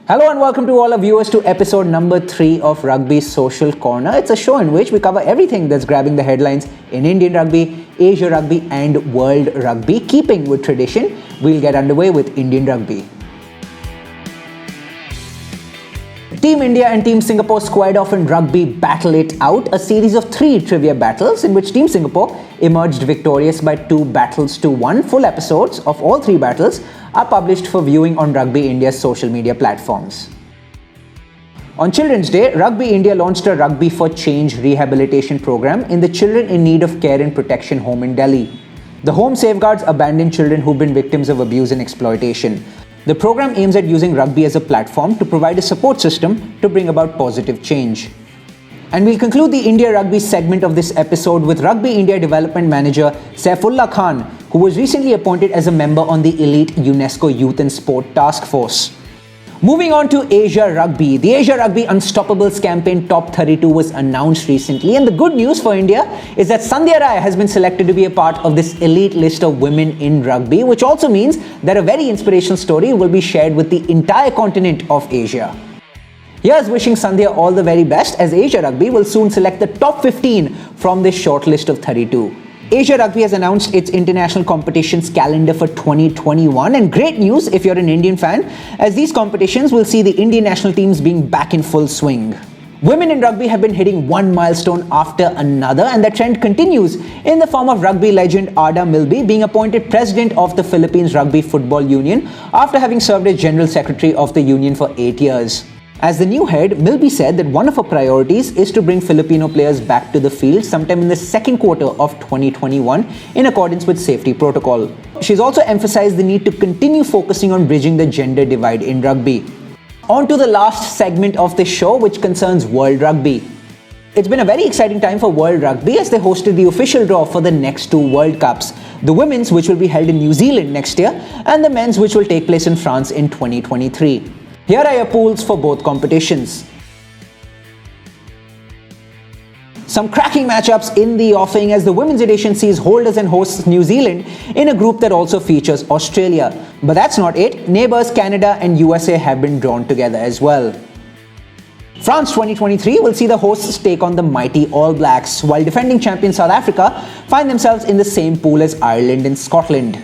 Hello and welcome to all our viewers to episode number 3 of Rugby's Social Corner. It's a show in which we cover everything that's grabbing the headlines in Indian rugby, Asia rugby and World Rugby. Keeping with tradition, we'll get underway with Indian rugby. Team India and Team Singapore squared off in rugby battle it out, a series of 3 trivia battles in which Team Singapore emerged victorious by 2-1. Full episodes of all 3 battles are published for viewing on Rugby India's social media platforms. On Children's Day, Rugby India launched a Rugby for Change rehabilitation program in the Children in Need of Care and Protection home in Delhi. The home safeguards abandoned children who've been victims of abuse and exploitation. The program aims at using rugby as a platform to provide a support system to bring about positive change. And we'll conclude the India Rugby segment of this episode with Rugby India Development Manager Saifullah Khan, who was recently appointed as a member on the elite UNESCO Youth and Sport Task Force. Moving on to Asia Rugby. The Asia Rugby Unstoppables campaign Top 32 was announced recently, and the good news for India is that Sandhya Rai has been selected to be a part of this elite list of women in rugby, which also means that a very inspirational story will be shared with the entire continent of Asia. Here's wishing Sandhya all the very best, as Asia Rugby will soon select the top 15 from this short list of 32. Asia Rugby has announced its international competitions calendar for 2021, and great news if you're an Indian fan, as these competitions will see the Indian national teams being back in full swing. Women in rugby have been hitting one milestone after another, and the trend continues in the form of rugby legend Ada Milby being appointed president of the Philippines Rugby Football Union after having served as general secretary of the union for 8 years. As the new head, Milby said that one of her priorities is to bring Filipino players back to the field sometime in the second quarter of 2021 in accordance with safety protocol. She's also emphasized the need to continue focusing on bridging the gender divide in rugby. On to the last segment of this show, which concerns World Rugby. It's been a very exciting time for World Rugby as they hosted the official draw for the next 2 World Cups. The women's, which will be held in New Zealand next year, and the men's, which will take place in France in 2023. Here are your pools for both competitions. Some cracking matchups in the offing as the women's edition sees holders and hosts New Zealand in a group that also features Australia. But that's not it. Neighbours Canada and USA have been drawn together as well. France 2023 will see the hosts take on the mighty All Blacks, while defending champion South Africa find themselves in the same pool as Ireland and Scotland.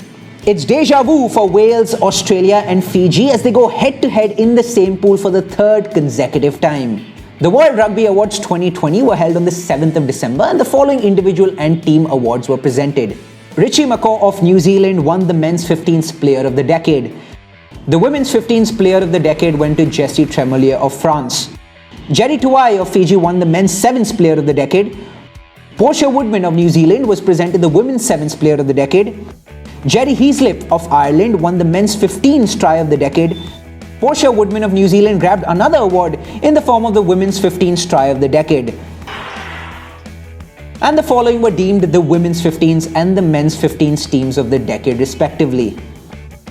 It's deja vu for Wales, Australia and Fiji as they go head-to-head in the same pool for the 3rd consecutive time. The World Rugby Awards 2020 were held on the 7th of December, and the following individual and team awards were presented. Richie McCaw of New Zealand won the Men's 15th Player of the Decade. The Women's 15th Player of the Decade went to Jessie Tremolier of France. Jerry Tuai of Fiji won the Men's 7th Player of the Decade. Portia Woodman of New Zealand was presented the Women's 7th Player of the Decade. Jerry Heaslip of Ireland won the Men's 15th Try of the Decade. Portia Woodman of New Zealand grabbed another award in the form of the Women's 15th Try of the Decade. And the following were deemed the Women's 15th and the Men's 15th Teams of the Decade respectively.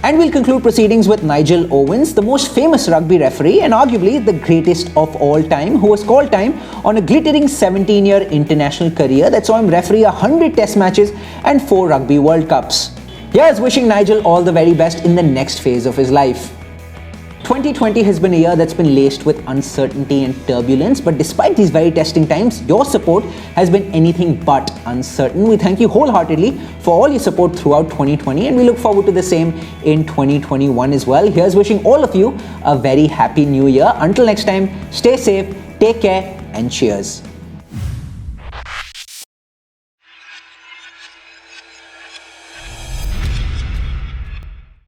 And we'll conclude proceedings with Nigel Owens, the most famous rugby referee and arguably the greatest of all time, who was called time on a glittering 17-year international career that saw him referee 100 Test matches and 4 Rugby World Cups. Here's wishing Nigel all the very best in the next phase of his life. 2020 has been a year that's been laced with uncertainty and turbulence, but despite these very testing times, your support has been anything but uncertain. We thank you wholeheartedly for all your support throughout 2020, and we look forward to the same in 2021 as well. Here's wishing all of you a very happy new year. Until next time, stay safe, take care, and cheers.